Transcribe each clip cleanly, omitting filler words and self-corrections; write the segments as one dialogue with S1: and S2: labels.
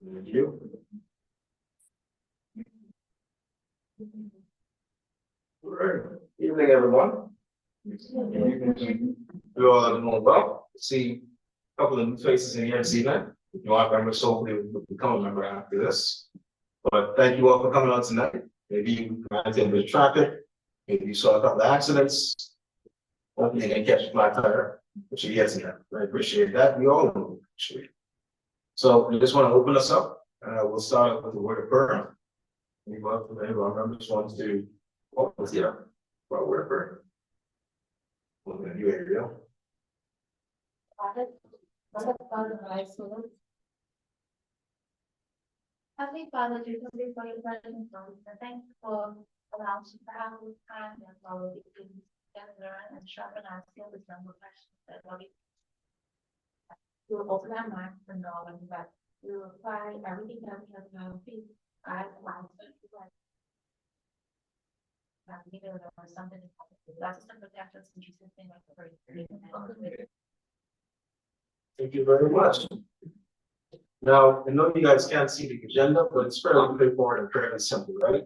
S1: Thank you. All right. Evening, everyone. You all are doing well. See a couple of new faces in here this evening. If you aren't members, hopefully will become a member after this. But thank you all for coming on tonight. Maybe you ran into a bit of traffic. Maybe you saw a couple of accidents. Hopefully you didn't catch a flat tire, which you get to that. I appreciate that. We all appreciate it. So we just want to open us up. We'll start with the word of prayer. Anyone from any of our members wants to open us here for a word of prayer? Well, you, Ariel.
S2: Heavenly Father, we come before your presence, Lord. Thank you for allowing us to have this time and Lord, we can learn and sharpen our skills with some questions that Lord, we will open our minds to know and that we will apply everything that we have in our feet. I want to or something. That's some protect us in Jesus' name.
S1: Thank you very much. Now, I know you guys can't see the agenda, but it's fairly straightforward and fairly simple, right?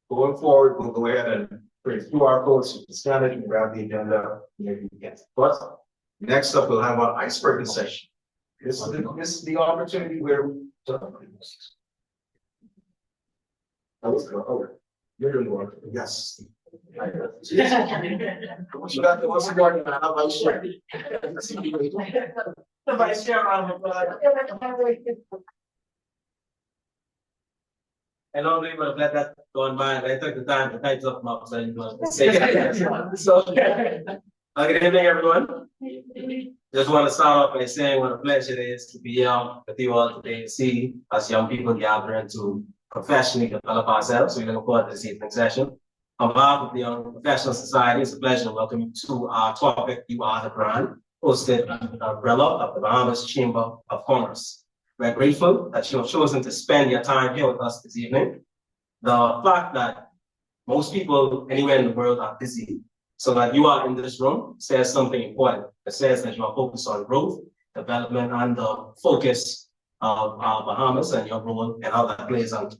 S1: Going forward, we'll go ahead and create QR codes. You can scan it and grab the agenda. Maybe you get it. But next up, we'll have our icebreaking session. This is the opportunity where we you're doing work. Yes. You got the what's the garden? How about share? The vice chair on and normally would have let that go on by, and I took the time to type up my so you know, say so good evening, everyone. Just want to start off by saying what a pleasure it is to be here with you all today and see us young people gathering to professionally develop ourselves. We're looking forward to this evening's session. On behalf of the Young Professional Society, it's a pleasure to welcome you to our topic, You Are the Brand, hosted under the umbrella of the Bahamas Chamber of Commerce. We're grateful that you have chosen to spend your time here with us this evening. The fact that most people anywhere in the world are busy, so that you are in this room says something important. It says that you are focused on growth, development, and the focus of Bahamas and your role and how that plays out.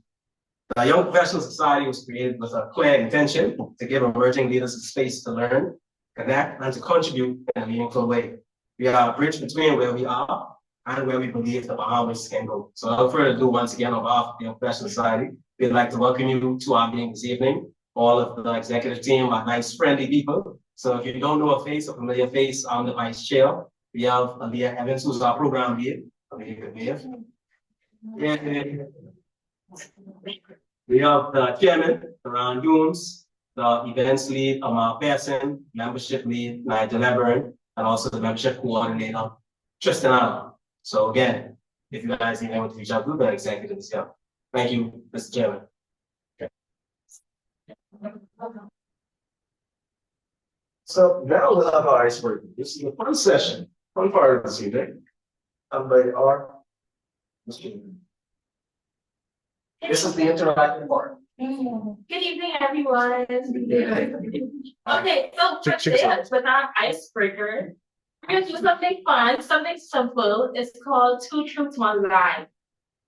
S1: The Young Professional Society was created with a clear intention to give emerging leaders a space to learn, connect, and to contribute in a meaningful way. We are a bridge between where we are and where we believe the Bahamas can go. So without further ado, once again, on behalf of the Young Professional Society, we'd like to welcome you to our meeting this evening. All of the executive team are nice, friendly people. So if you don't know a face, a familiar face, I'm the vice chair. We have Aaliyah Evans, who's our program lead. We have the chairman, Ron Dooms, the events lead, Amar Pearson, membership lead, Nigel Leverin, and also the membership coordinator, Tristan Allen. So again, if you guys need anyone to reach out to, the executives here. Thank you, Mr. Chairman. Okay. So now we'll have our icebreaker. This is the fun session, fun part of this evening. I'm by our Mr. This is the interactive part.
S2: Good evening, everyone. Okay, so for this, with our icebreaker, we're gonna do something fun, something simple. It's called Two Truths, One Lie.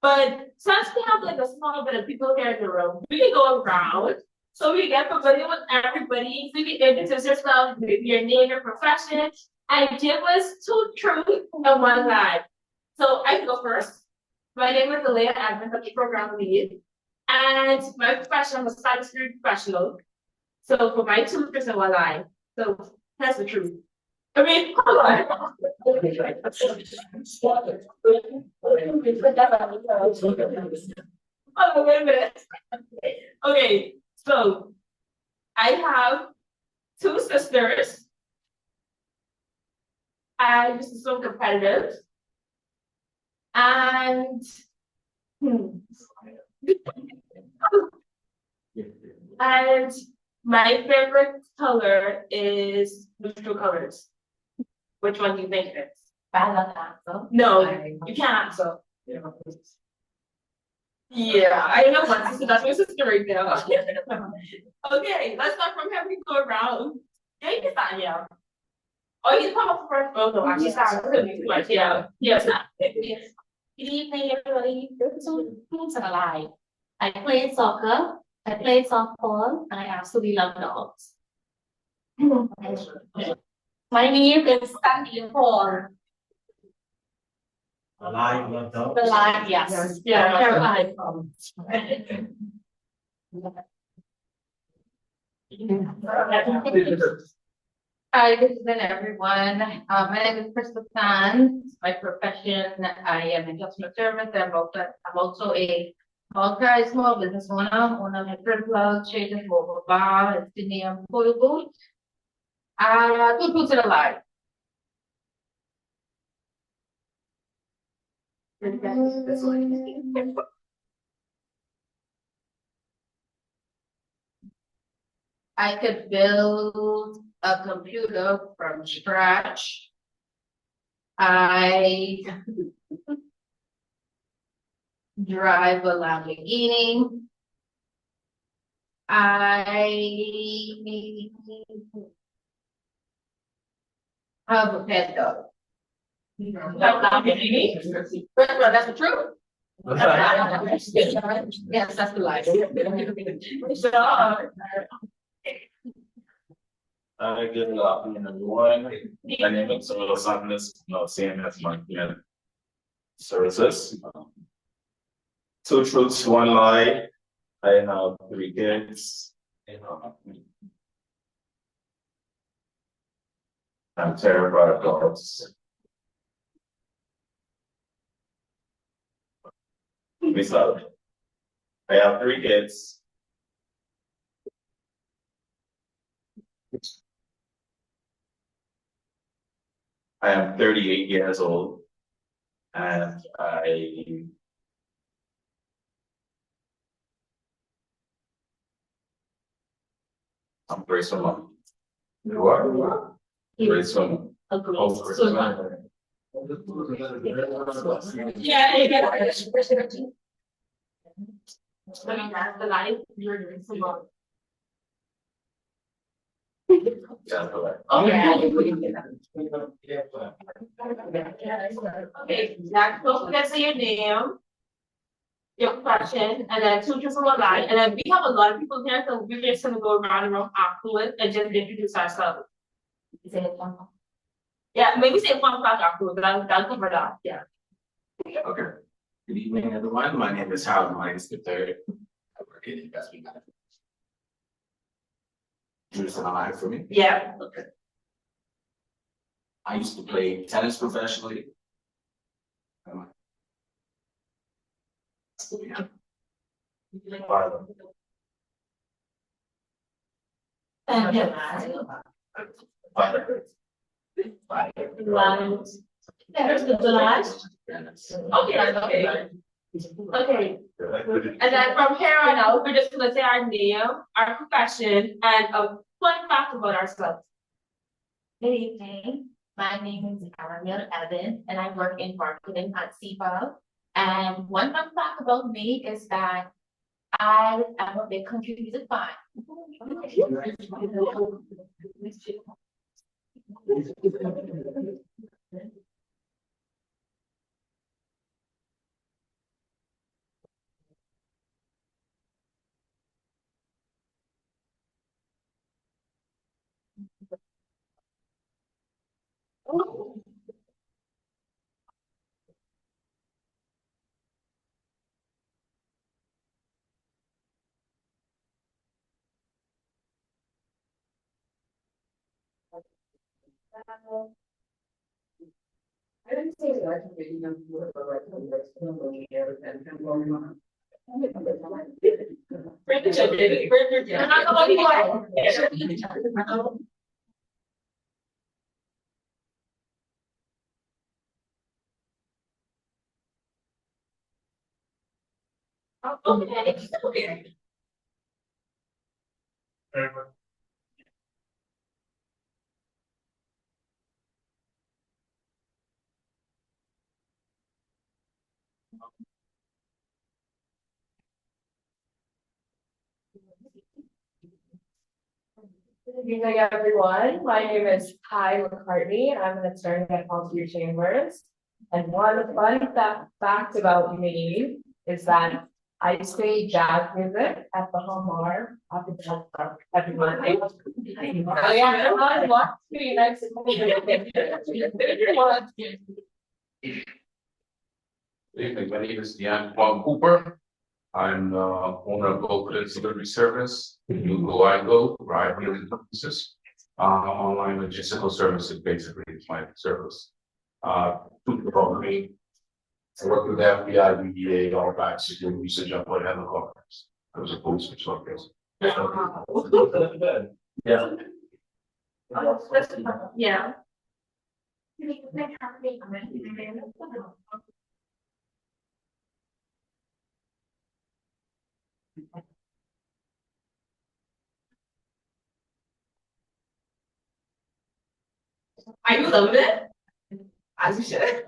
S2: But since we have like a small bit of people here in the room, we can go around. So we get familiar with everybody. So you can introduce yourself, maybe your name, your profession, and give us two truths and one lie. So I can go first. My name is Aaliyah Evans, I'm the program lead. And my profession, I'm a cybersecurity professional. So for my two truths and one lie. So that's the truth. I mean, hold on. Oh, wait a minute. Okay, so I have two sisters. And this is so competitive. And and my favorite color is neutral colors. Which one do you think it is? No, you can't answer. Yeah, I know one sister. That's my sister right now. Okay, let's start from here. We go around. Yeah, you can start, yeah. Oh, you come up first. Oh, no, actually, start. Yeah, yes. Good evening, everybody. So, who's alive? I played soccer, I played softball, and I absolutely love dogs. My name is Sandy Paul.
S1: Alive, love dog.
S2: The line, yes. Yeah, terrified. Hi, good evening, everyone. My name is Crystal Tan. My profession, I am in customer service. I'm also a multi small business owner of a plug, changing mobile bar, and Sydney and Polo. Two truths and a lie. I could build a computer from scratch. I drive a Lamborghini. I have a pet dog. Lamborghini? That's the truth. Yes, that's the lie.
S3: Good afternoon, everyone. My name is Solo Sanders, CMS Marketing Services. Two truths, one lie. I have 3 kids. I'm terrified of dogs. I have 3 kids. I am 38 years old, and I'm very swimmer. You are? Great swimmer.
S2: A great
S3: Oh,
S2: swimmer.
S3: Yeah.
S2: Yeah. I mean, that's the life you're doing so well.
S3: Yeah, correct.
S2: Okay, now don't forget to say your name, your question, and then two truths and one lie. And then we have a lot of people here, so we're just gonna go around and around afterwards and just introduce ourselves. Yeah, maybe say 1 o'clock afterwards, that'll cover that, yeah.
S3: Okay. Good evening, everyone. My name is Howard Mines the third. I work in investment management. Truths and a lie for me?
S2: Yeah.
S3: Okay. I used to play tennis professionally.
S2: There's the last. Okay. Okay. And then from here on out, we're just gonna say our name, our profession, and a fun fact about ourselves. Good evening. My name is Randia, and I work in marketing at CPAL. And one fun fact about me is that I am a big country music fan. I didn't say that I can make enough work, but I can work some of the air and come on. Okay. Good evening, everyone. My name is Kai McCartney. I'm an attorney at Coakley Chambers.
S4: And one of the fun facts about me is that I play jazz music at the Hamar at the jazz club every Monday. Oh yeah, I watch me next to
S5: Good evening, my name is Deanne Wong Cooper. I'm the owner of Coakley Delivery Service, Go, provide delivery services. Online logistical services, basically, it's my service. Food delivery. I work with the FBI, BDA, all that to do research on what helicopters. I was opposed to truckers. Yeah.
S2: Yeah. Are you loaded? As you should.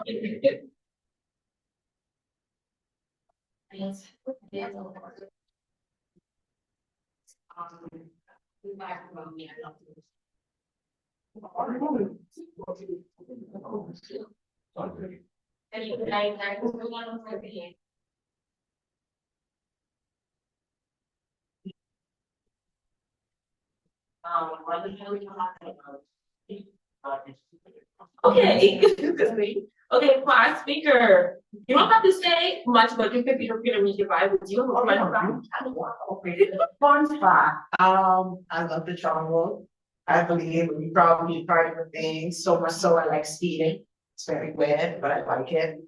S2: Okay. Okay, for our speaker, you don't have to say much, but you could be gonna read your Bible. Do you know
S6: Fun fact, I love the travel. I believe we probably part of the thing, so much so I like speeding. It's very weird, but I like it.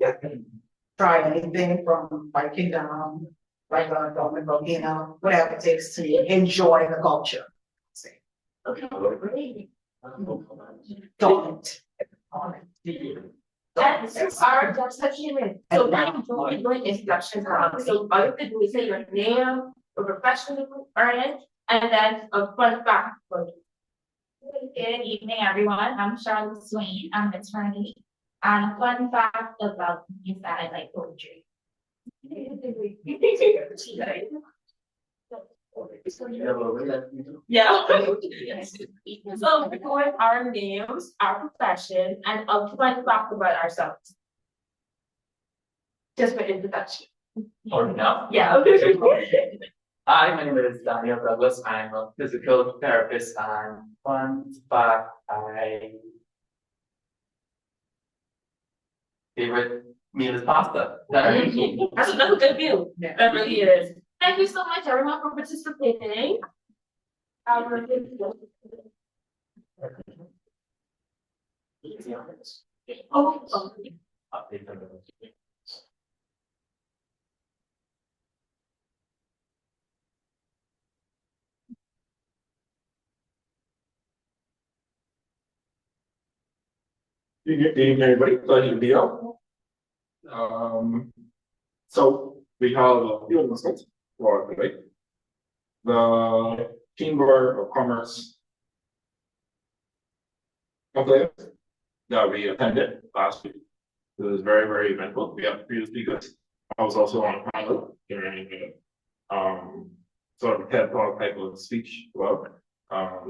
S6: Try anything from biking down, like a government volcano, whatever it takes to enjoy the culture.
S2: Okay.
S6: Don't.
S2: And since our job section is, so now you're doing introductions, so all you have to do is say your name, your profession you are in, and then a fun fact for you.
S7: Good evening, everyone. I'm Charlotte Swain. I'm an attorney. And a fun fact about me is that I like poetry.
S2: Yeah. So we go with our names, our profession, and a fun fact about ourselves. Just for introduction.
S8: Or no?
S2: Yeah.
S8: Hi, my name is Daniel Douglas. I'm a physical therapist, and fun fact, I favorite meal is pasta.
S2: That's another good meal. That really is. Thank you so much, everyone, for participating. Oh.
S5: Good evening, everybody. Pleasure to be here. So we have a few announcements for today. The Chamber of Commerce conclave that we attended last week. It was very, very eventful. We had three speakers. I was also on a panel during sort of a TED Talk type of speech. Well, that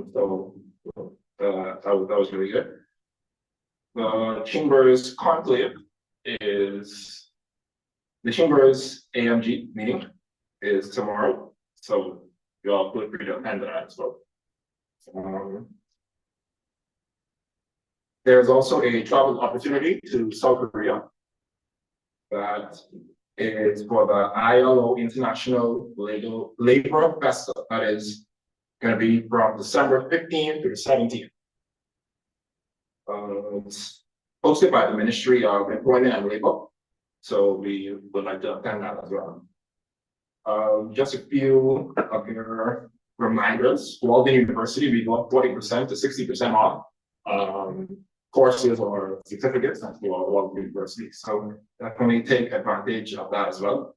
S5: was really good. The Chamber's conclave is the Chamber's AMG meeting is tomorrow, so you all feel free to attend that as well. There's also a travel opportunity to South Korea that is for the ILO International Labor Festival. That is going to be from December 15th to the 17th. It's hosted by the Ministry of Employment and Labor, so we would like to attend that as well. Just a few of your reminders. Walden University, we go 40% to 60% off courses or certificates for Walden University. So definitely take advantage of that as well.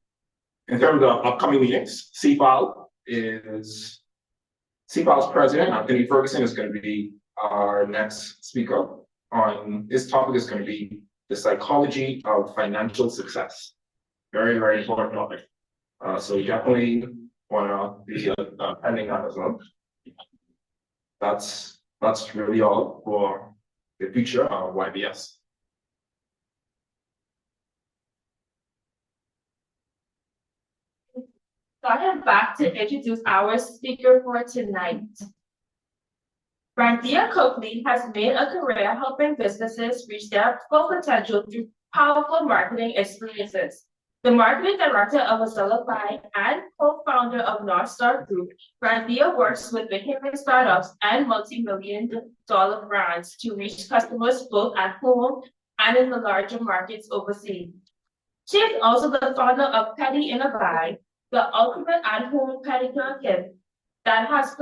S5: In terms of upcoming meetings, CFAL's president, Anthony Ferguson, is going to be our next speaker. On this topic is going to be the psychology of financial success. Very, very important topic. So you definitely want to be attending that as well. That's really all for the future of YPS.
S2: So I am back to introduce our speaker for tonight. Randia Coakley has made a career helping businesses reach their full potential through powerful marketing experiences. The marketing director of Azalafy and co-founder of North Star Group, Randia works with behavioral startups and multi-million-dollar brands to reach customers both at home and in the larger markets overseas. She is also the founder of Petty in a Bag, the ultimate at-home pedicure kit that has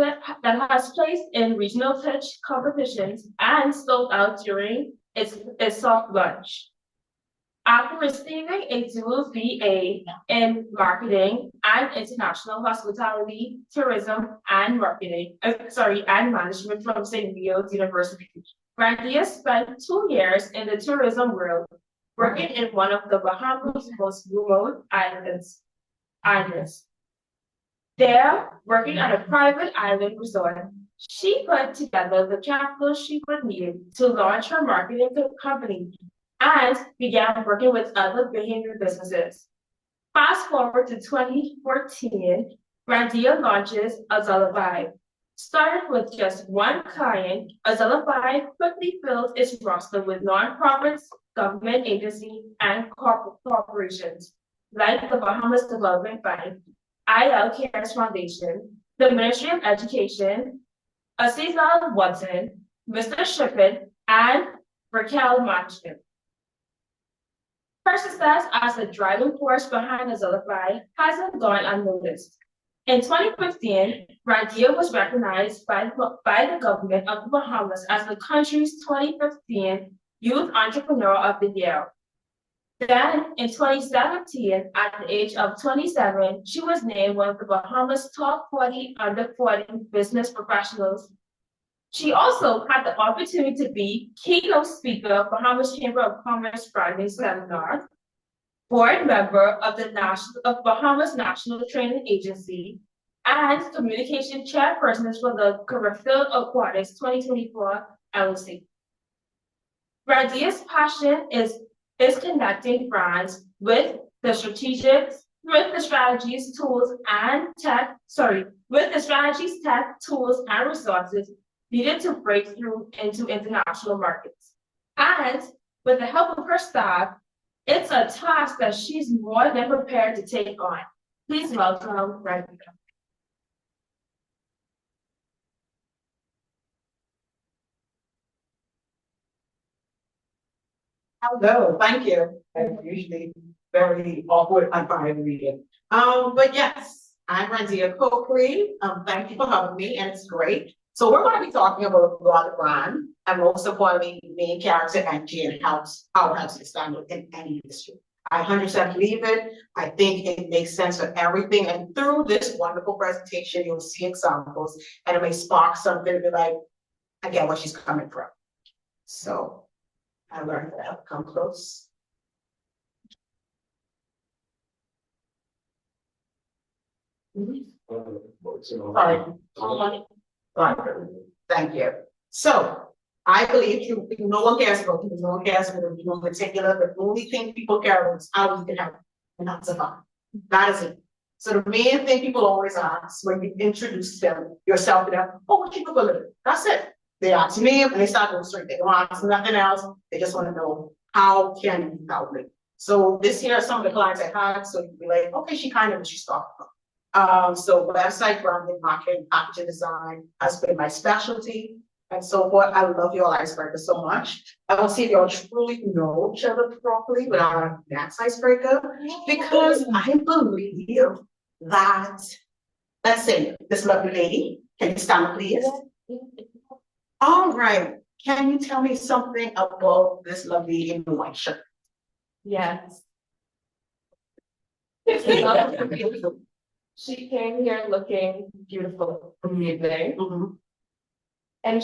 S2: placed in regional pitch competitions and sold out during its soft launch. After receiving a dual BA in marketing and international hospitality, tourism, and and management from St. Leo's University, Randia spent 2 years in the tourism world, working in one of the Bahamas' most remote islands. There, working at a private island resort, she put together the capital she would need to launch her marketing company and began working with other behavior businesses. Fast forward to 2014, Randia launches Azalafy. Started with just one client, Azalafy quickly filled its roster with nonprofits, government agencies, and corporations, like the Bahamas Development Bank, IL Cares Foundation, the Ministry of Education, Cecil Watson, Mr. Shippen, and Raquel Management. Her success as a driving force behind Azalafy hasn't gone unnoticed. In 2015, Randia was recognized by the government of the Bahamas as the country's 2015 Youth Entrepreneur of the Year. Then, in 2017, at the age of 27, she was named one of the Bahamas' top 40 under 40 business professionals. She also had the opportunity to be keynote speaker of Bahamas Chamber of Commerce Branding Seminar, board member of Bahamas National Training Agency, and communication chairperson for the Caribbean Aquatics 2024 LLC. Randia's passion is connecting brands with the strategies, tools, and resources needed to break through into international markets. And with the help of her staff, it's a task that she's more than prepared to take on. Please welcome Randia.
S6: Hello, thank you. I'm usually very awkward and fine reading. But yes, I'm Randia Coakley. Thank you for having me, and it's great. So we're going to be talking about the brand, and most importantly, main character energy and how it helps to stand out in any industry. I 100% believe it. I think it makes sense for everything. And through this wonderful presentation, you'll see examples, and it may spark something to be like, I get where she's coming from. So I learned that. Come close. Sorry. Thank you. So I believe no one cares about people, no one cares about you in particular. The only thing people care about is how you can help and not survive. That is it. So the main thing people always ask when you introduce yourself to them, oh, what you do for a living? That's it. They ask your name and they start going straight. They don't ask nothing else. They just want to know how can you help me. So this here are some of the clients I had. So you'd be like, okay, she kind of what she's talking about. So website branding, marketing, packaging design has been my specialty. And so what I love your icebreaker so much. I don't see if y'all truly know each other properly without our next icebreaker, because I believe that, let's say this lovely lady, can you stand up please? All right, can you tell me something about this lovely lady in the white shirt?
S4: Yes. She came here looking beautiful in the evening.
S6: Mm-hmm.
S4: And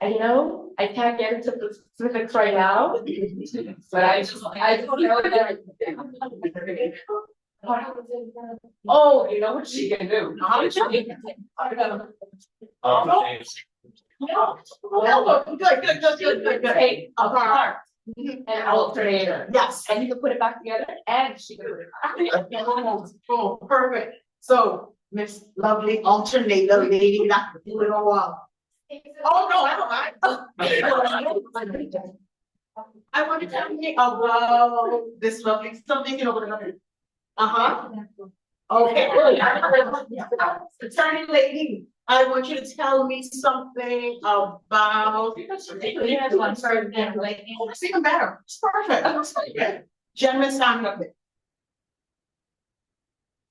S4: I know I can't get into the specifics right now, but I just know that. Oh, you know what she can do?
S6: Good. Take apart.
S4: An alternator.
S6: Yes.
S4: And you can put it back together and she can put it back together.
S6: Oh, perfect. So, Miss Lovely Alternator Lady, that could do it all up. Oh, no, I don't mind. I want to tell you about this lovely something, you know, whatever. Uh-huh. Okay. Attorney lady, I want you to tell me something about. Oh, that's even better. It's perfect. Gentlemen, stand up there.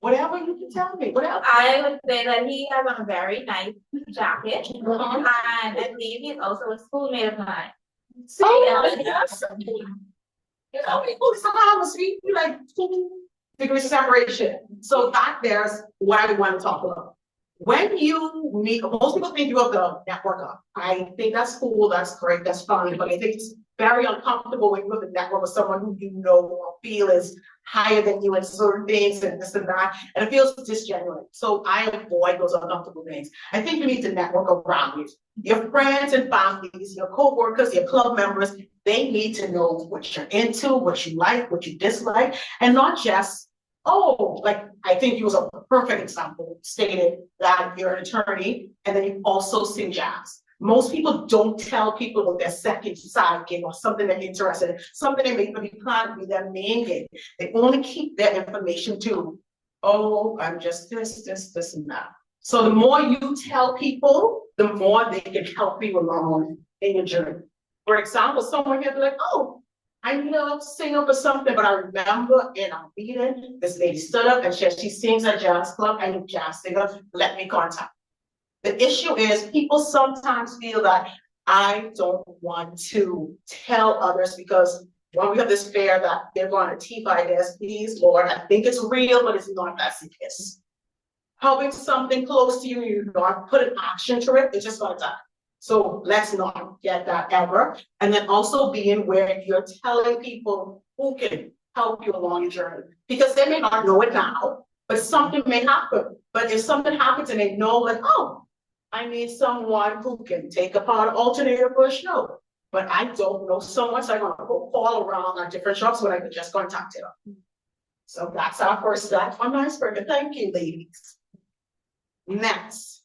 S6: Whatever you can tell me, whatever.
S7: I would say that he has on a very nice jacket, and I believe he's also a schoolmate of mine.
S6: Oh, yes. You know, people somehow see you like 2 degrees separation. So that there's what I want to talk about. When you meet, most people think you are the networker. I think that's cool, that's great, that's fine, but I think it's very uncomfortable when you look at network with someone who you know or feel is higher than you in certain things and this and that, and it feels disgenuine. So I avoid those uncomfortable things. I think you need to network around it. Your friends and families, your co-workers, your club members, they need to know what you're into, what you like, what you dislike, and not just, oh, like I think you was a perfect example, stated that you're an attorney and then you also sing jazz. Most people don't tell people what their second side gig or something they're interested in, something they may be planning to be their main gig. They only keep their information to, oh, I'm just this, and that. So the more you tell people, the more they can help you along in your journey. For example, someone here be like, oh, I love singing for something, but I remember in our meeting, this lady stood up and she sings at jazz club and a jazz singer, let me contact. The issue is people sometimes feel that I don't want to tell others because when we have this fear that they're going to TFI this, please, Lord, I think it's real, but it's not that serious. Having something close to you, you not put an action to it, it's just going to die. So let's not get that ever. And then also being where you're telling people who can help you along your journey. Because they may not know it now, but something may happen. But if something happens and they know, like, oh, I need someone who can take apart an alternator for a show. But I don't know someone, so I'm gonna go call around at different shops when I could just contact them. So that's our first step on my iceberg. Thank you, ladies. Next.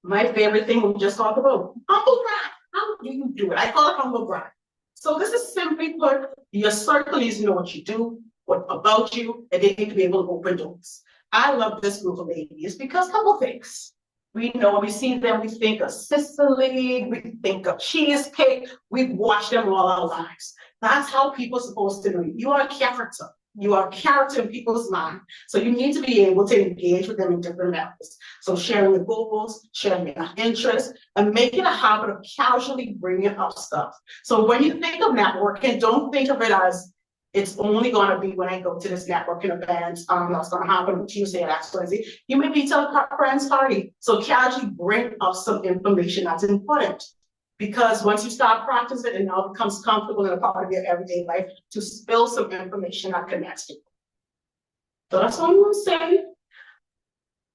S6: My favorite thing we just talked about, humble brag. How do you do it? I call it humble brag. So this is simply put, your circle needs to know what you do, what about you, and they need to be able to open doors. I love this group of ladies because a couple things. We know when we see them, we think of Sicily, we think of cheesecake, we've watched them all our lives. That's how people are supposed to know you. You are a character. You are a character in people's mind. So you need to be able to engage with them in different methods. So sharing your goals, sharing your interests, and making a habit of casually bringing up stuff. So when you think of networking, don't think of it as it's only going to be when I go to this networking event, that's going to happen on Tuesday at XYZ. You may be to a friend's party. So casually bring up some information that's important. Because once you start practicing it, it now becomes comfortable in a part of your everyday life to spill some information that connects you. So that's what I'm going to say.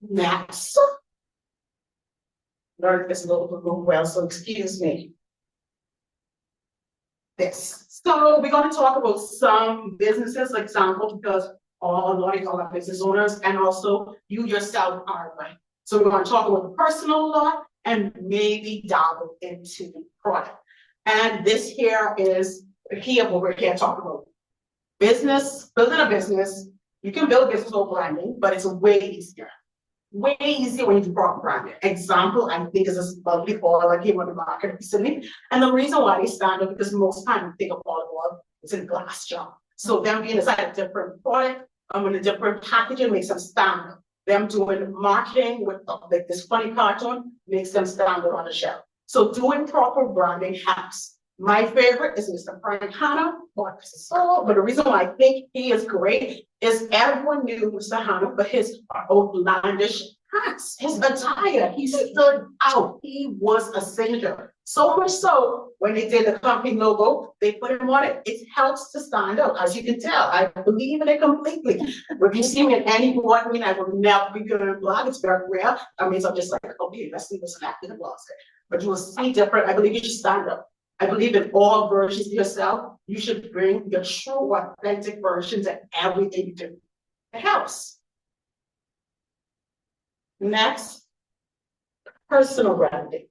S6: Next. Learned this a little bit well, so excuse me. This. So we're going to talk about some businesses, like example, because a lot of our business owners and also you yourself are right. So we're going to talk about the personal law and maybe dabble into the product. And this here is the key of what we're here talking about. Business, building a business, you can build a business over branding, but it's way easier. Way easier when you do proper branding. Example, I think is this lovely ball that came on the market recently. And the reason why they stand up because most times you think of volleyball, it's in a glass jar. So them being inside a different product, in a different packaging makes them stand up. Them doing marketing with like this funny cartoon makes them stand up on the shelf. So doing proper branding helps. My favorite is Mr. Frank Hanna, but the reason why I think he is great is everyone knew Mr. Hanna for his outlandish hats, his attire. He stood out. He was a signature. So much so, when they did the company logo, they put him on it. It helps to stand out, as you can tell. I believe in it completely. If you see me in any board meeting, I will never be good in black. It's very rare. That means I'm just like, okay, let's leave this back in the closet. But you will see different. I believe you should stand up. I believe in all versions of yourself. You should bring your true, authentic version to everything you do. It helps. Next, personal branding.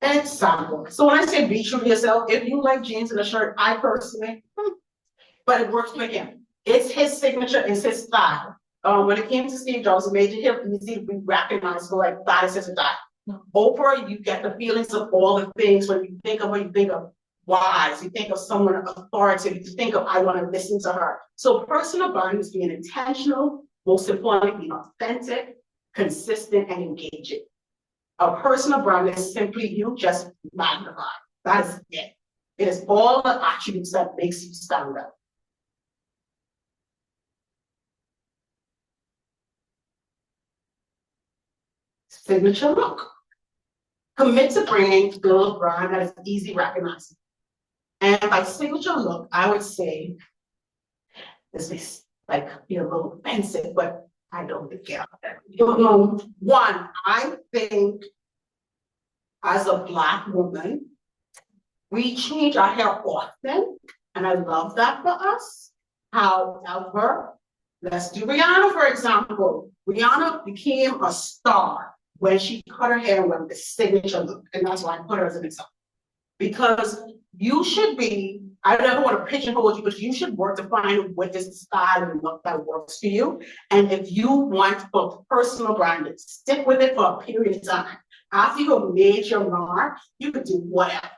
S6: Example. So when I say be true to yourself, if you like jeans and a shirt, I personally, but it works for him. It's his signature, it's his style. When it came to Steve Jobs, it made him easy to be recognized for like that is his style. Oprah, you get the feelings of all the things when you think of wise, you think of someone authoritative, you think of I want to listen to her. So personal branding is being intentional, most importantly, being authentic, consistent, and engaging. A personal brand is simply you just magnified. That is it. It is all the attributes that makes you stand out. Signature look. Commit to bringing a brand that is easy recognizable. And by signature look, I would say this is like be a little offensive, but I don't care. One, I think as a Black woman, we change our hair often, and I love that for us. However, let's do Rihanna, for example. Rihanna became a star when she cut her hair with the signature look, and that's why I put her as an example. Because you should be, I never want to pigeonhole you, but you should work to find what is the style and look that works for you. And if you want for personal branding, stick with it for a period of time. After you have made your mark, you can do whatever.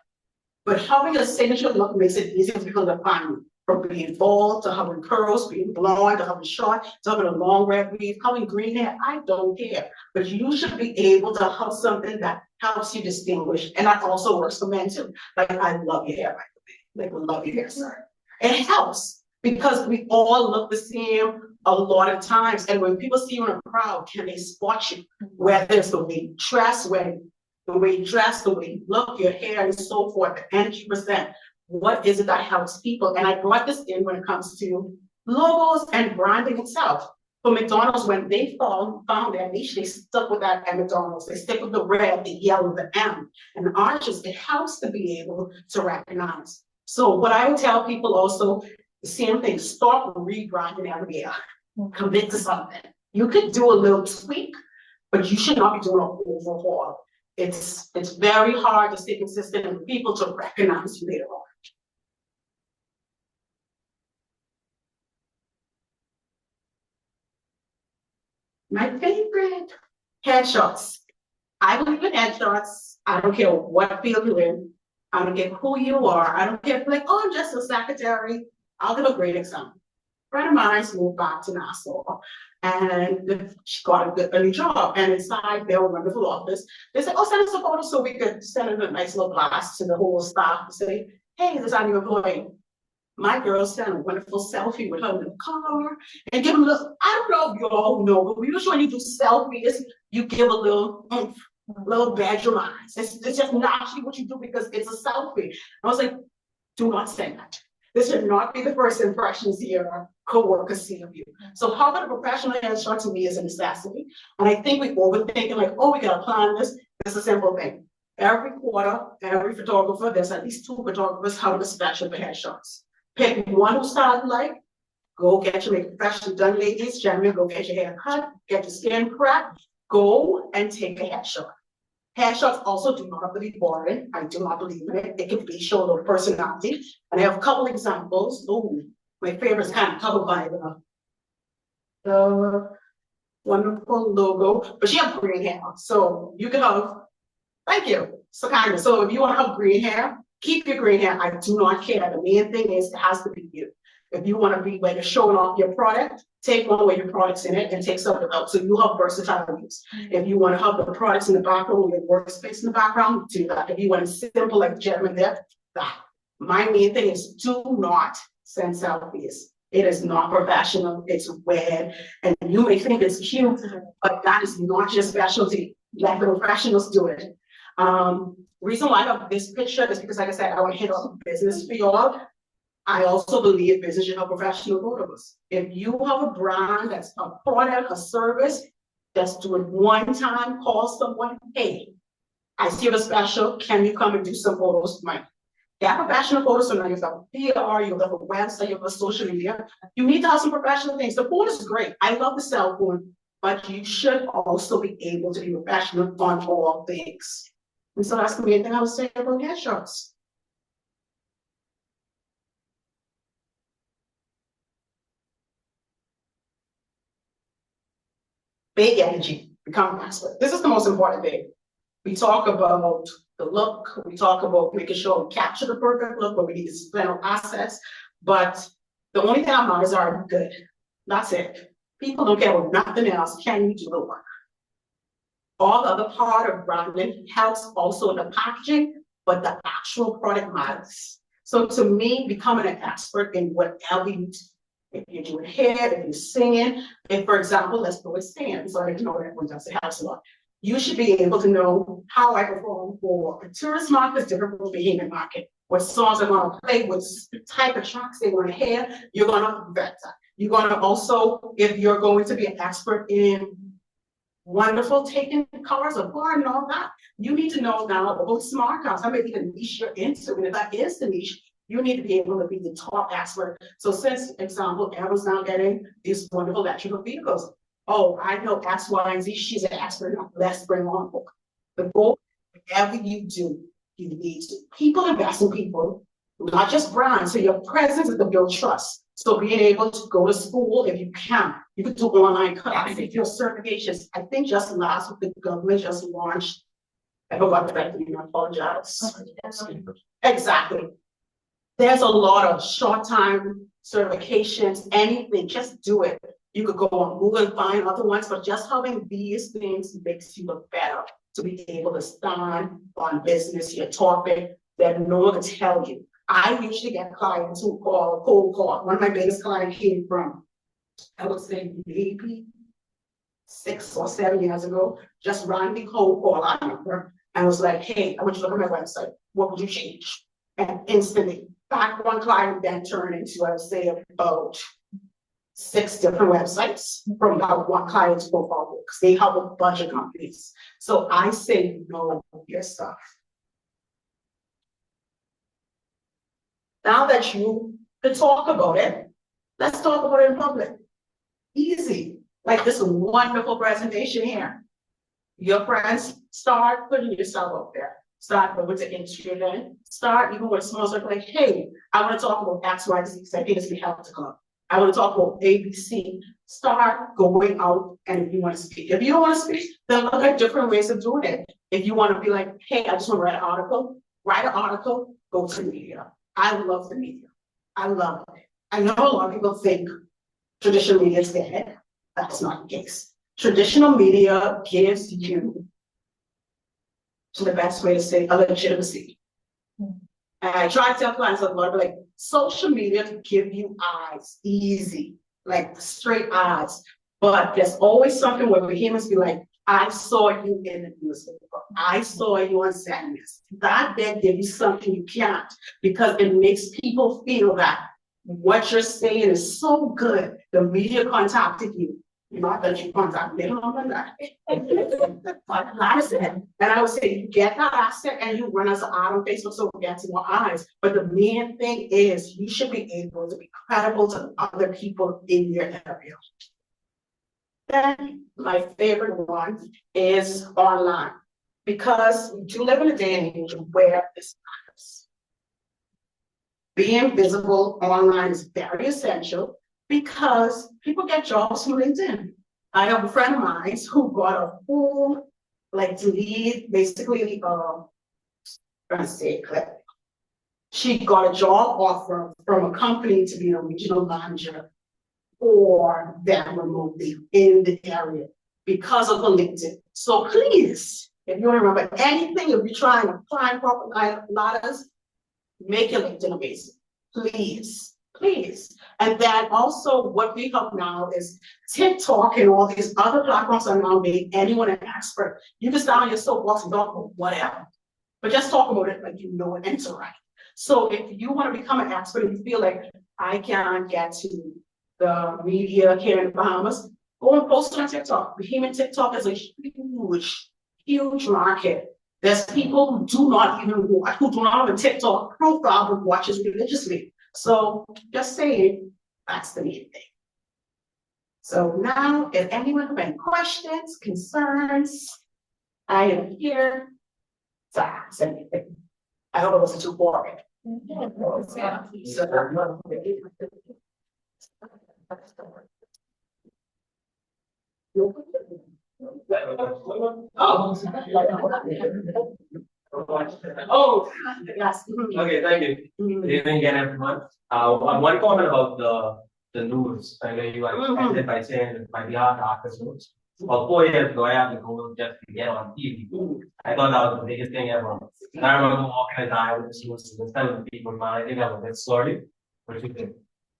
S6: But having a signature look makes it easier for people to find you. From being bald to having curls, being blonde to having short, to having a long red weave, having green hair, I don't care. But you should be able to have something that helps you distinguish. And that also works for men too. Like, I love your hair, by the way. Like, we love your hair, sir. It helps because we all look the same a lot of times. And when people see you in a crowd, can they spot you? Whether it's the way you dress, the way you look, your hair, and so forth, the energy present. What is it that helps people? And I brought this in when it comes to logos and branding itself. For McDonald's, when they found their niche, they stuck with that at McDonald's. They stick with the red, the yellow, the M, and the arches. It helps to be able to recognize. So what I would tell people also, the same thing, stop rebranding every year. Commit to something. You could do a little tweak, but you should not be doing an overhaul. It's very hard to stay consistent and for people to recognize you later on. My favorite headshots. I believe in headshots. I don't care what field you're in. I don't care who you are. I don't care if like, oh, I'm just a secretary. I'll give a great example. A friend of mine moved back to Nassau and she got a new job. And inside their wonderful office, they said, oh, send us a photo so we could send in a nice little blast to the whole staff to say, hey, this is our new employee. My girl sent a wonderful selfie with her in the car and give them a little, I don't know if you all know, but usually when you do selfies, you give a little badge of eyes. It's just naturally what you do because it's a selfie. I was like, do not send that. This should not be the first impressions your coworkers see of you. So having a professional headshot to me is a necessity. And I think we overthink it like, oh, we gotta plan this. It's a simple thing. Every quarter, every photographer, there's at least 2 photographers having a special for headshots. Pick one who started like, go get your makeup professional done, ladies, gentlemen, go get your hair cut, get your skin prepped, go and take a headshot. Headshots also do not have to be boring. I do not believe in it. It can be show a little personality. And I have a couple examples. Oh, my favorite is kind of covered by the wonderful logo, but she has green hair. So you can have, thank you. So kind of, so if you want to have green hair, keep your green hair. I do not care. The main thing is it has to be you. If you want to be where you're showing off your product, take one where your product's in it and take something out. So you have versatile use. If you want to have the products in the background, your workspace in the background, do that. If you want to simple like the gentleman there, that. My main thing is do not send selfies. It is not professional. It's weird. And you may think it's cute, but that is not your specialty. Let the professionals do it. Reason why I have this picture is because, like I said, I want to hit off business for y'all. I also believe business should have professional photos. If you have a brand that's a product, a service, Just do it one time, call someone, hey, I see you have a special, can you come and do some photos for me? You have professional photos, so now you have a PR, you have a website, you have a social media. You need to have some professional things. The phone is great. I love the cell phone, but you should also be able to be professional on all things. And so that's the main thing I would say about headshots. Big energy, become an expert. This is the most important thing. We talk about the look, we talk about making sure we capture the perfect look, but we need to spend on assets. But the only thing I'm not is are you good? That's it. People don't care about nothing else. Can you do the work? All the other part of branding helps also in the packaging, but the actual product matters. So to me, becoming an expert in whatever you do, if you're doing hair, if you're singing, if, for example, let's go with singing. So I know everyone does it helps a lot. You should be able to know how I perform for a tourist market is different from a behavior market. What songs I'm gonna play, what type of tracks they want to hear, you're gonna vet that. You're gonna also, if you're going to be an expert in wonderful taking cars apart and all that, you need to know now about smart cars. How maybe the niche you're into, and if that is the niche, you need to be able to be the top expert. So since example, Ever's now getting these wonderful electrical vehicles. Oh, I know X, Y, and Z, she's an expert. Let's bring on book. The goal, whatever you do, you need to. People invest in people, not just brands. So your presence is to build trust. So being able to go to school, if you can, you could do online classes, your certifications. I think just last week, the government just launched, I forgot the name, I apologize. Exactly. There's a lot of short-time certifications, anything, just do it. You could go on Google and find other ones, but just having these things makes you look better to be able to stand on business, your topic, that no one can tell you. I usually get clients who call cold call. One of my biggest clients came from, I would say maybe 6 or 7 years ago, just randomly cold call I remember and was like, hey, I want you to look at my website. What would you change? And instantly, that one client then turned into, I would say, about 6 different websites from about one client's profile because they have a bunch of companies. So I say know your stuff. Now that you can talk about it, let's talk about it in public. Easy, like this wonderful presentation here. Your friends, start putting yourself up there. Start with the interview, start even with small stuff like, hey, I want to talk about X, Y, Z, because I think it's be helpful to club. I want to talk about ABC. Start going out, and if you want to speak. If you don't want to speak, then look at different ways of doing it. If you want to be like, hey, I just want to write an article, go to the media. I love the media. I love it. I know a lot of people think traditional media is dead. That's not the case. Traditional media gives you, to the best way to say, a legitimacy. And I try to tell clients a lot, like social media can give you eyes, easy, like straight eyes. But there's always something where humans be like, I saw you in the newspaper. I saw you on segments. That then gives you something you can't, because it makes people feel that what you're saying is so good. The media contacted you. Not that you contact me, but asset. And I would say you get that asset and you run as an ad on Facebook so it gets more eyes. But the main thing is you should be able to be credible to other people in your area. Then my favorite one is online, because we do live in a day and age where this matters. Being visible online is very essential, because people get jobs from LinkedIn. I have a friend of mine who got a full, like, lead, basically, she got a job offer from a company to be a regional manager for them remotely in the area because of the LinkedIn. So please, if you remember anything, if you're trying to climb corporate ladders, make your LinkedIn amazing, please. Please. And then also what we have now is TikTok and all these other platforms are now made anyone an expert. You can stand on your soapbox and talk about whatever, but just talk about it like you know it and it's right. So if you want to become an expert and you feel like I can't get to the media here in the Bahamas, Go and post on TikTok. Behemoth TikTok is a huge market. There's people who do not even watch, who do not have a TikTok profile but watches religiously. So just saying, that's the main thing. So now, if anyone have any questions, concerns, I am here to ask anything. I hope it wasn't too boring.
S1: Oh,
S6: Yes.
S1: okay, thank you. Good evening again, everyone. One comment about the news. I know you ended by saying it might be hard to access news. Well, 4 years ago, I had to go just to get on TV. I thought that was the biggest thing ever. And I remember walking a die with the news and telling people, man, I think I have a good story. What do you think?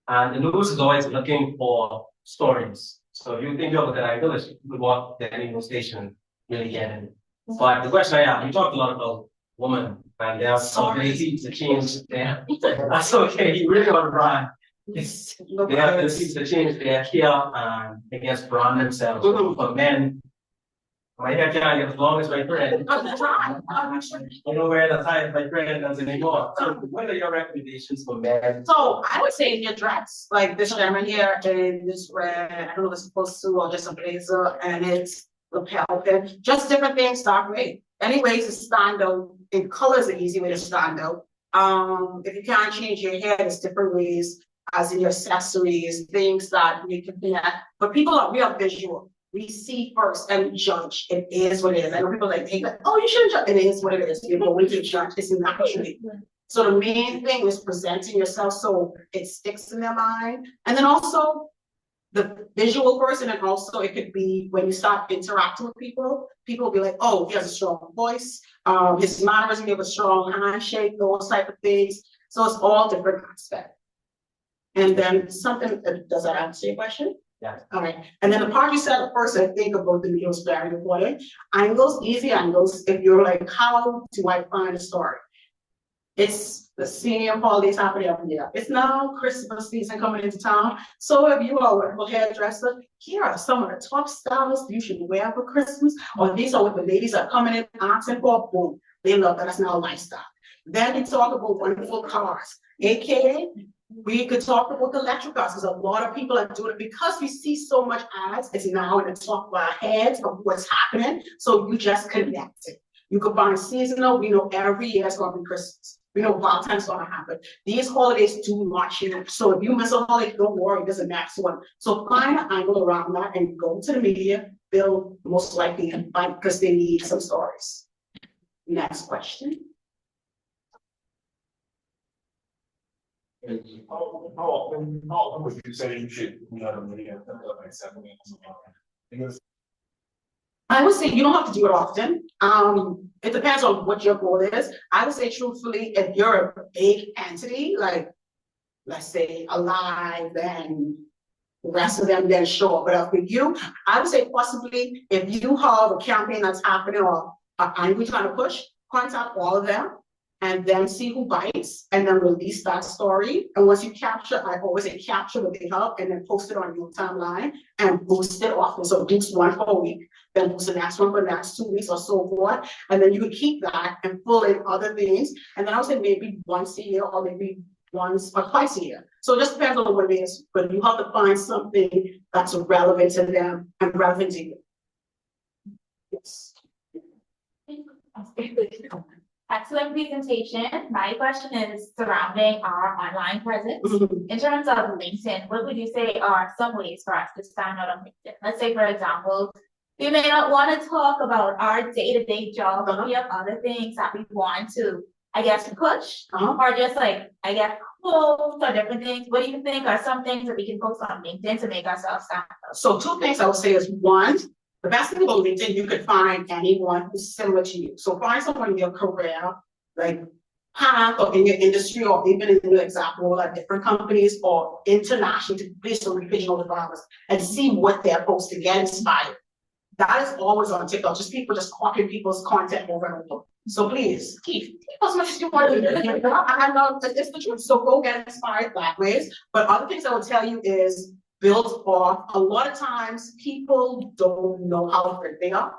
S1: And the news is always looking for stories. So if you think you have a good idea, you could walk to any news station, really get in. But the question I have, you talked a lot about women, and they have some ability to change their, that's okay, you really want to brand. They have the ability to change their hair and I guess brand themselves. For men, my hair can't get as long as my friend. I don't wear the size my friend does anymore. So what are your recommendations for men?
S6: So I would say in your dress, like this gentleman here in this red, I don't know if it's supposed to, or just a blazer, and it's lapel pin, just different things, start with. Any ways to stand out, in color is an easy way to stand out. If you can't change your hair, there's different ways, as in your accessories, things that you can do that. But people we are visual. We see first and we judge. It is what it is. I know people think like, oh, you shouldn't judge. It is what it is. You know, when you judge, it's naturally. So the main thing is presenting yourself so it sticks in their mind. And then also the visual person, and also it could be when you start interacting with people, people will be like, oh, he has a strong voice, his mannerism, he have a strong handshake, those type of things. So it's all different aspects. And then something, does that answer your question?
S1: Yeah.
S6: All right. And then the part you said first, I think about the videos very important. Angles, easy angles. If you're like, how do I find a story? It's the same holidays happening every year. It's now Christmas season coming into town. So if you are a wonderful hairdresser, here are some of the top stylists you should wear for Christmas. Or these are what the ladies are coming in asking for. Boom. They love that. That's now a lifestyle. Then we talk about wonderful cars, aka we could talk about the electric cars, because a lot of people are doing it because we see so much ads. It's now in the top of our heads of what's happening. So you just connect it. You could find seasonal. We know every year it's going to be Christmas. We know Valentine's going to happen. These holidays do not change. So if you miss a holiday, don't worry, there's a next one. So find an angle around that and go to the media. They'll most likely find, because they need some stories. Next question.
S5: How often would you say you should meet out a media like 7 minutes?
S6: I would say you don't have to do it often. It depends on what your goal is. I would say truthfully, if you're a big entity, like let's say Alive and the rest of them, then sure. But for you, I would say possibly if you have a campaign that's happening or an angle trying to push, contact all of them and then see who bites and then release that story. And once you capture, I always say capture what they have and then post it on your timeline and boost it often. So boost one for a week, then boost the next one for the next 2 weeks or so forth. And then you can keep that and pull in other things. And then I would say maybe once a year or maybe once or twice a year. So it just depends on what it is, but you have to find something that's relevant to them and relevant to you. Yes.
S7: Excellent presentation. My question is surrounding our online presence. In terms of LinkedIn, what would you say are some ways for us to stand out on LinkedIn? Let's say, for example, we may not want to talk about our day-to-day job, but we have other things that we want to, I guess, push, or just like, I guess, post or different things. What do you think are some things that we can post on LinkedIn to make ourselves stand out?
S6: So 2 things I would say is, one, the best thing about LinkedIn, you could find anyone who's similar to you. So find someone in your career, like path or in your industry, or even in your example, at different companies or international to place or regional developers, and see what they're posting, get inspired. That is always on TikTok, just people just copying people's content over and over. So please keep as much as you want to do. I know it's the truth. So go get inspired that ways. But other things I will tell you is built off, a lot of times people don't know how fit they are.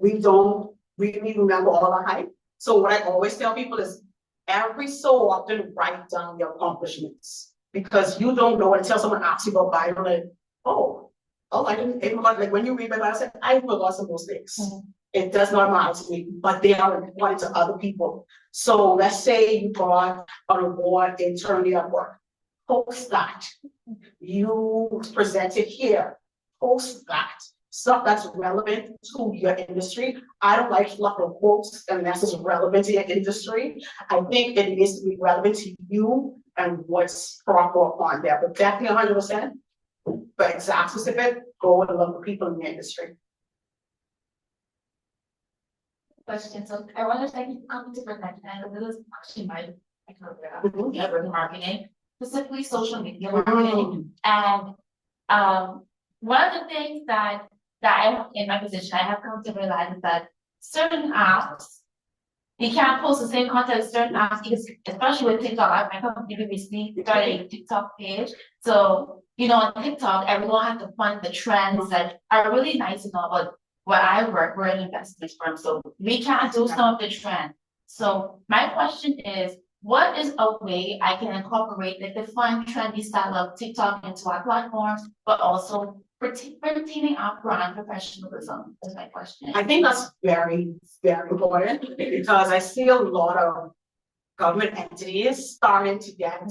S6: We don't really remember all the hype. So what I always tell people is every so often write down your accomplishments because you don't know until someone asks you about Bible, like, oh, I didn't even like when you read my Bible, I said, I forgot some of those things. It does not matter to me, but they are important to other people. So let's say you got an award internally at work. Post that. You presented here. Post that. Stuff that's relevant to your industry. I don't like fluff of quotes unless it's relevant to your industry. I think it needs to be relevant to you and what's proper on there, but definitely 100%. But exact specific, go and look for people in the industry.
S7: Question, so I want to thank you for coming to present, and this is actually my career, marketing, specifically social media marketing. And one of the things that I have in my position, I have come to realize is that certain apps, you can't post the same content as certain apps, because especially with TikTok. My company recently started a TikTok page. So, you know, on TikTok, everyone has to find the trends that are really nice and all, but where I work, we're an investment firm, so we can't do some of the trends. So my question is, what is a way I can incorporate the fun, trendy style of TikTok into our platforms, but also retaining our brand professionalism? Is my question.
S6: I think that's very, very important because I see a lot of government entities starting to get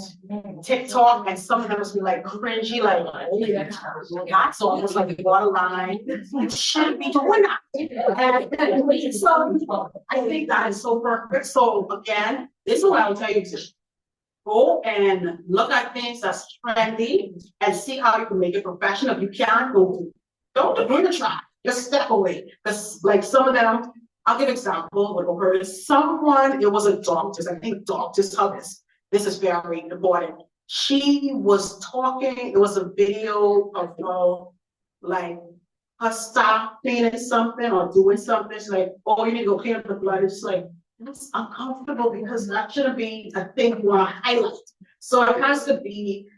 S6: TikTok, and some of them must be like cringy, like, oh, that's almost like a waterline. You shouldn't be doing that. And so I think that is so perfect. So again, this is what I will tell you to go and look at things that's trendy and see how you can make it professional. If you can't, don't do the try. Just step away. Because like some of them, I'll give an example. What occurred is someone, it was a doctor, I think doctor's hubs. This is very important. She was talking, it was a video of like her staff cleaning something or doing something. She's like, oh, you need to go clean up the blood. It's like, that's uncomfortable because that shouldn't be a thing you want to highlight. So it has to be,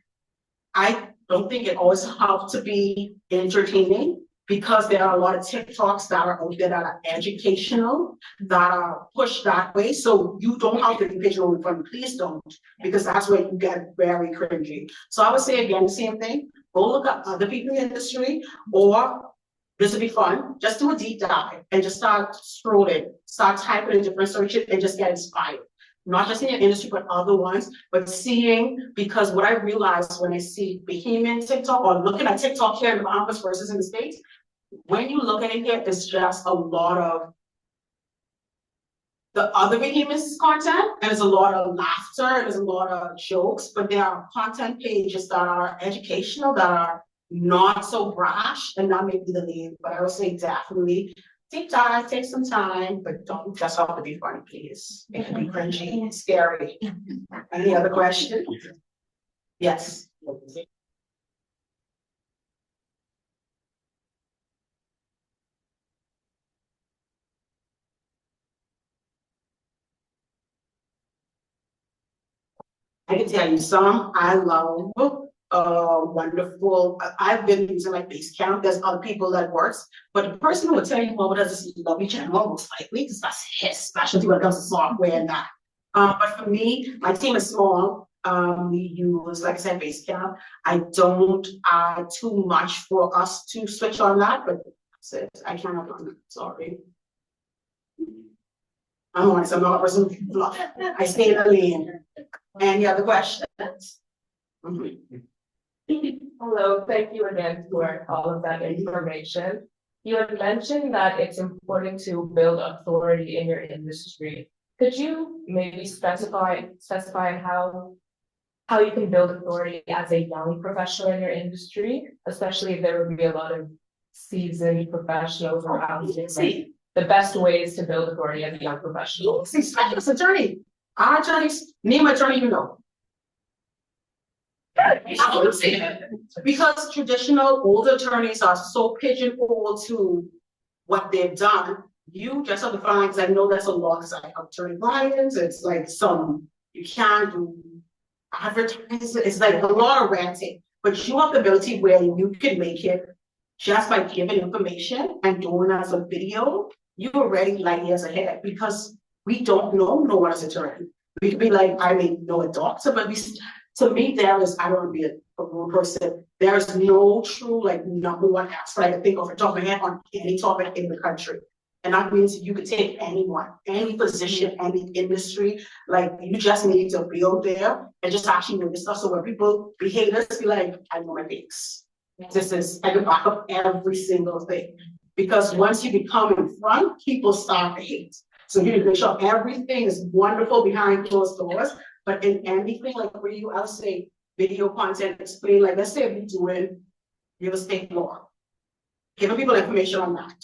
S6: I don't think it always has to be entertaining, because there are a lot of TikToks that are out there that are educational, that are pushed that way. So you don't have to be visual from, please don't, because that's where you get very cringy. So I would say again, the same thing, go look at other people in the industry, or this would be fun, just do a deep dive and just start scrolling, start typing in different searches and just get inspired. Not just in your industry, but other ones, but seeing, because what I realized when I see behemoth TikTok or looking at TikTok here in the Bahamas versus in the States, when you look at it here, it's just a lot of the other behemoths content, and there's a lot of laughter, there's a lot of jokes, but there are content pages that are educational, that are not so brash, and that may be the lead, but I would say definitely deep dive, take some time, but don't just have to be funny, please. It can be cringy and scary. Any other questions? Yes. I can tell you some. I love wonderful. I've been using like Basecamp. There's other people that works, but the person who will tell you more does this lovely channel most likely, because that's his specialty when it comes to software and that. But for me, my team is small. We use, like I said, Basecamp. I don't add too much for us to switch on that, but that's it. I cannot run it. Sorry. I'm honest, I'm not a person who fluff. I stay in the lane. Any other questions?
S4: Hello, thank you again for all of that information. You had mentioned that it's important to build authority in your industry. Could you maybe specify how you can build authority as a young professional in your industry, especially if there would be a lot of seasoned professionals around you? The best ways to build authority as a young professional.
S6: See, specialist attorney. Our attorneys, name attorney you know. Because traditional older attorneys are so pigeonholed to what they've done, you just have to find, because I know that's a lot, because I have attorney clients, it's like you can't do advertising, it's like a lot of red tape. but you have the ability where you can make it just by giving information and doing it as a video, you're already light years ahead because we don't know no one as a attorney. We could be like, I may know a doctor, but to me, there is, I don't want to be a rude person. There is no true, like, number one expert I can think of a top of my head on any topic in the country. And that means you could take anyone, any position, any industry, like you just need to be out there and just actually know this stuff. So when people be haters, be like, I know my things. This is, I can back up every single thing. Because once you become in front, people start to hate. So you need to make sure everything is wonderful behind closed doors. But in anything like where you, I'll say, video content, explain, like let's say if you're doing real estate law, giving people information on that.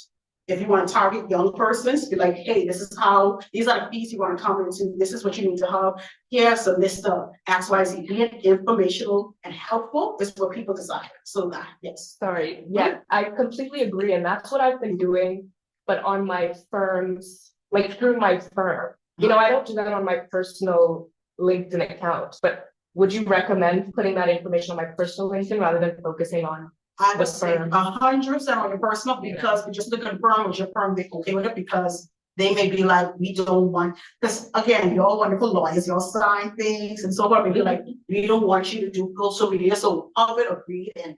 S6: If you want to target young persons, be like, hey, this is how, these are the fees you want to come into, this is what you need to have. Here's a list of XYZ. Being informational and helpful is what people desire. So that, yes.
S4: Sorry, yeah, I completely agree, and that's what I've been doing, but on my firm's, like through my firm. You know, I don't do that on my personal LinkedIn account, but would you recommend putting that information on my personal LinkedIn rather than focusing on
S6: I would say 100% on your personal, because we just to confirm with your firm, they okay with it, because they may be like, we don't want, because again, you're all wonderful lawyers, you'll sign things and so on, maybe like, we don't want you to do social media, so of it agreed and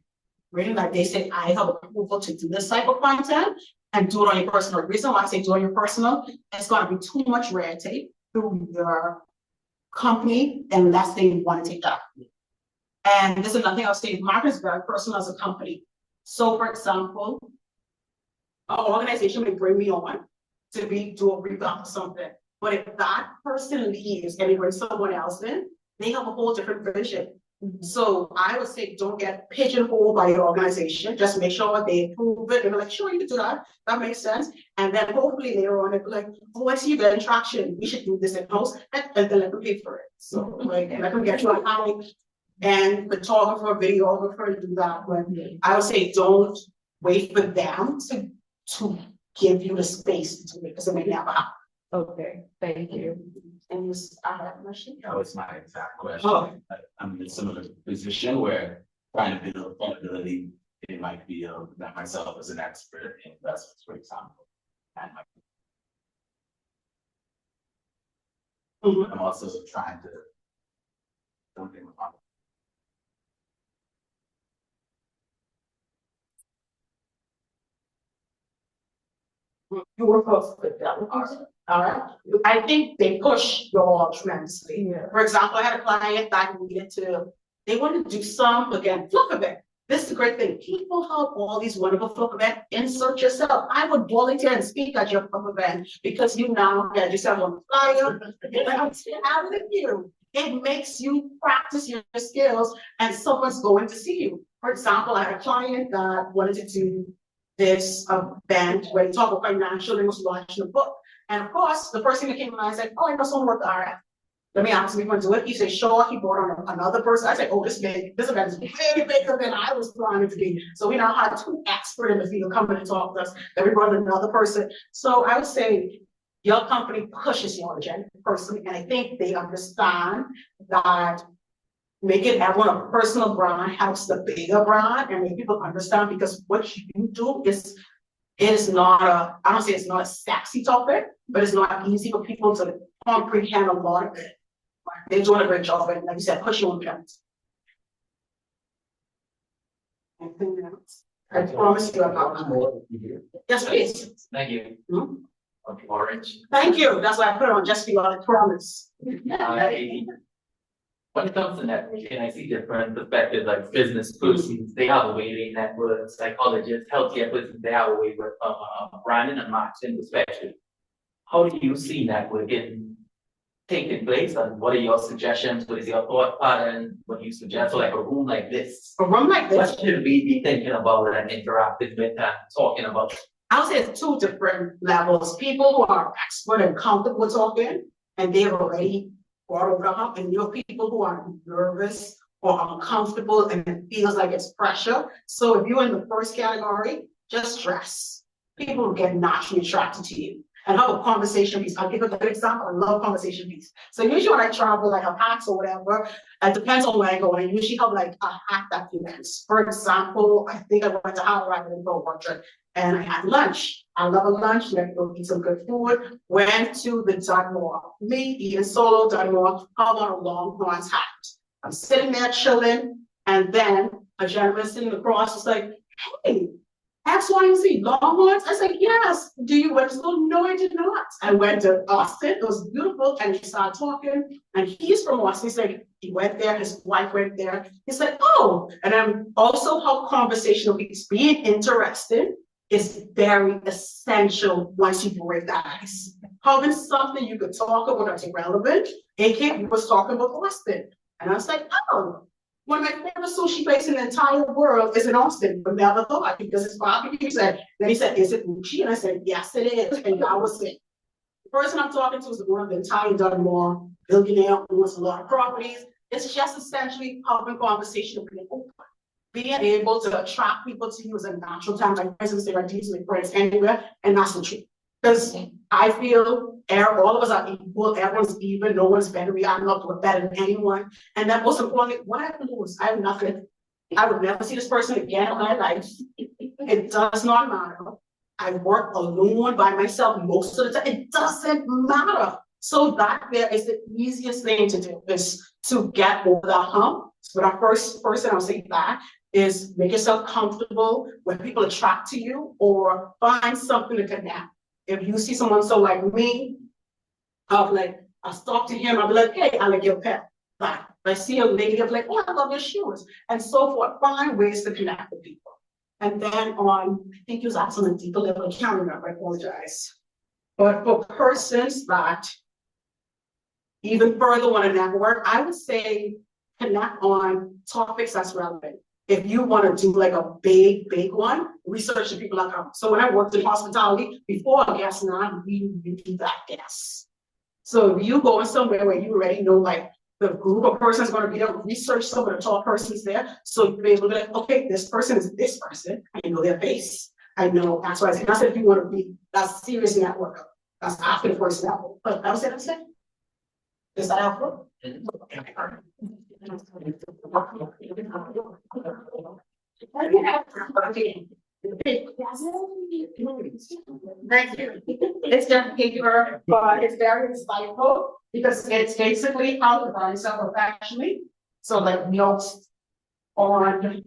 S6: written, like they say, I have approval to do this type of content and do it on your personal. The reason why I say do it on your personal, it's gonna be too much red tape through your company unless they want to take that. And this is nothing I'll say, marketing is very personal as a company. So for example, an organization may bring me on to do a revamp or something. But if that person leaves and they bring someone else in, they have a whole different vision. So I would say don't get pigeonholed by your organization. Just make sure they approve it. And like, sure, you can do that. That makes sense. And then hopefully later on, it'll be like, oh, I see you get traction. We should do this in house, and then let them pay for it. So like, let them get you a high and photographer, videographer to do that. But I would say don't wait for them to give you the space to do it, because it may never happen.
S4: Okay, thank you.
S6: And I have a question.
S3: That was my exact question.
S6: Oh.
S3: I'm in a similar position where trying to build credibility, it might be that myself as an expert in investments, for example. And I'm also trying to something with my
S6: You work close with them. All right. I think they push you all tremendously.
S4: Yeah.
S6: For example, I had a client that needed to, they wanted to do some, again, fluff event. This is the great thing. People have all these wonderful fluff events. Insert yourself. I would volunteer and speak at your fluff event because you now get yourself on flyer. Out of you. It makes you practice your skills and someone's going to see you. For example, I had a client that wanted to do this event where he talked about financial and was launching a book. And of course, the first thing that came to mind, I said, oh, I know someone worked all right. Let me ask him if he want to do it. He said, sure. He brought on another person. I said, oh, this event is way bigger than I was planning to be. So we now had two experts in the field coming to talk to us. Then we brought another person. So I would say your company pushes your agenda personally. And I think they understand that making everyone a personal brand helps the bigger brand and make people understand, because what you do is, it is not a, I don't say it's not a sexy topic, but it's not easy for people to comprehend a lot of it. They're doing a great job, and like you said, push your parents. Anything else? I promise you about more. Yes, please.
S8: Thank you. Okay, orange.
S6: Thank you. That's why I put it on just for you. I promise.
S8: When it comes to networking, I see different perspectives, like business persons, they have a way they network, psychologists, healthcare persons, they have a way with branding and marketing perspective. How do you see networking taking place, and what are your suggestions? What is your thought pattern? What do you suggest for like a room like this?
S6: A room like this?
S8: What should we be thinking about and interacting with and talking about?
S6: I'll say it's two different levels. People who are expert and comfortable talking, and they've already brought over the hump, and you're people who are nervous or uncomfortable and it feels like it's pressure. So if you're in the first category, just stress. People will get naturally attracted to you. and have a conversation piece. I'll give a good example. I love conversation piece. So usually when I travel, like have hacks or whatever, it depends on where I go. And I usually have like a hack that connects. For example, I think I went to Colorado and go one trip and I had lunch. I love a lunch, let me go eat some good food. Went to the Dunmore. Me eating solo Dunmore, how about a Longhorns hat? I'm sitting there chilling, and then a gentleman sitting across was like, hey, X, Y, and Z, Longhorns? I said, yes. Do you went to school? No, I did not. I went to Austin. It was beautiful. And we started talking. And he's from Austin. He said he went there. His wife went there. He said, oh. And I'm also how conversational piece, being interested is very essential once you break the ice. Having something you could talk about that's relevant. AK, we was talking about Austin. And I was like, oh. One of my favorite sushi places in the entire world is in Austin, but never thought because it's barbecue. Then he said, is it Uchi? And I said, yes, it is. And that was it. The person I'm talking to is the owner of the entire Dunmore, billionaire, owns a lot of properties. It's just essentially having conversation with people. Being able to attract people to you is a natural time. Like I say, I deal with friends anywhere, and that's the truth. Because I feel all of us are equal, everyone's even, no one's better, we are not better than anyone. And that most importantly, what I have to lose, I have nothing. I would never see this person again in my life. It does not matter. I work alone by myself most of the time. It doesn't matter. So that there is the easiest thing to do is to get over the hump. So the first person I'll say back is make yourself comfortable when people attract to you or find something to connect. If you see someone so like me, I'll talk to him, I'll be like, hey, I like your pet. Like, if I see a lady, I'll be like, oh, I love your shoes, and so forth. Find ways to connect with people. And then I think you was asking a deeper level, I can't remember, I apologize. But for persons that even further want to network, I would say connect on topics that's relevant. If you want to do like a big one, research the people that come. So when I worked in hospitality, before a guest night, we do that guest. So if you go somewhere where you already know like the group of persons going to be there, research some of the top persons there. So you'll be able to be like, okay, this person is this person. I know their face. I know that's why I said, if you want to be that serious networker. That's after the first level. But that was it, I said. Is that helpful? Thank you. It's just paper, but it's very insightful because it's basically how to find self-affectionately. So like notes on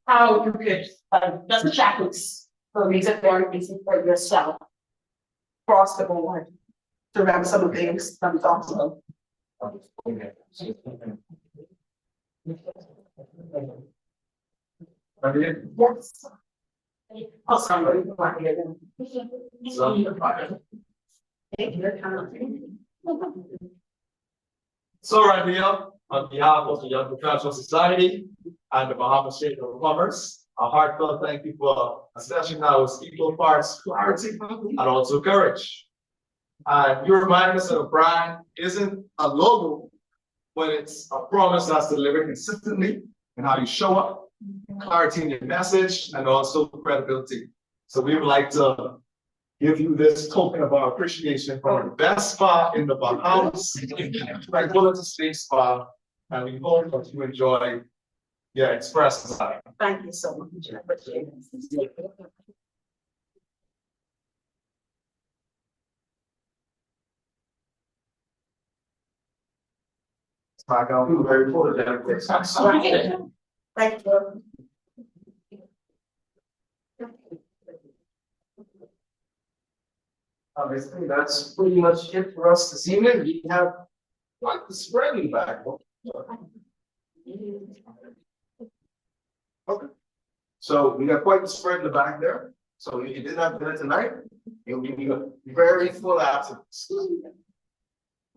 S6: how you could just a checklist. So it makes it very easy for yourself across the board to remember some of the things that we talked about. Yes. Oh, somebody.
S9: So Randia, on behalf of the Young Professional Society and the Bahamas Chamber of Commerce, a heartfelt thank you for a session that was equal parts clarity and also courage. And you remind us that a brand isn't a logo, but it's a promise that's delivered consistently in how you show up, clarity in your message, and also credibility. So we would like to give you this token of our appreciation from the best spa in the Bahamas, Tranquility State Spa, and we hope that you enjoy your express time.
S6: Thank you so much. I appreciate it.
S9: Very full of that.
S6: Thank you.
S9: Obviously, that's pretty much it for us this evening. We have like the spreading back. Okay. So we got quite the spread in the back there. So if you didn't have dinner tonight, you'll be very full afterwards.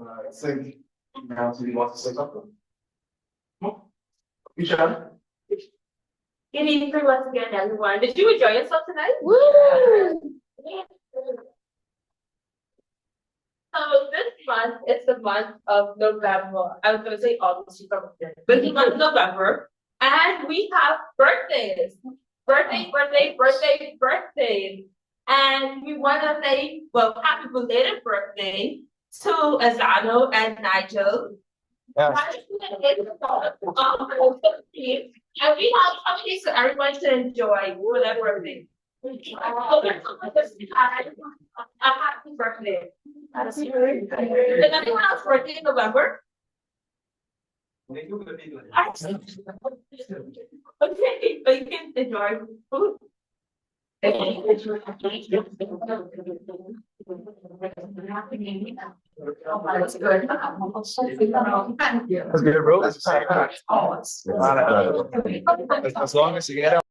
S9: I think now do you want to say something? You shall.
S2: Good evening once again, everyone. Did you enjoy yourself tonight? Woo! So this month is the month of November. I was going to say August, but the month of November. And we have birthdays. Birthdays. And we want to say, well, happy belated birthday to Azano and Nigel. And we have something so everyone to enjoy for their birthday. A happy birthday. Is anyone else birthday in November? Okay, but you can enjoy food.
S6: That's good.
S9: That's good, bro. As long as you get out.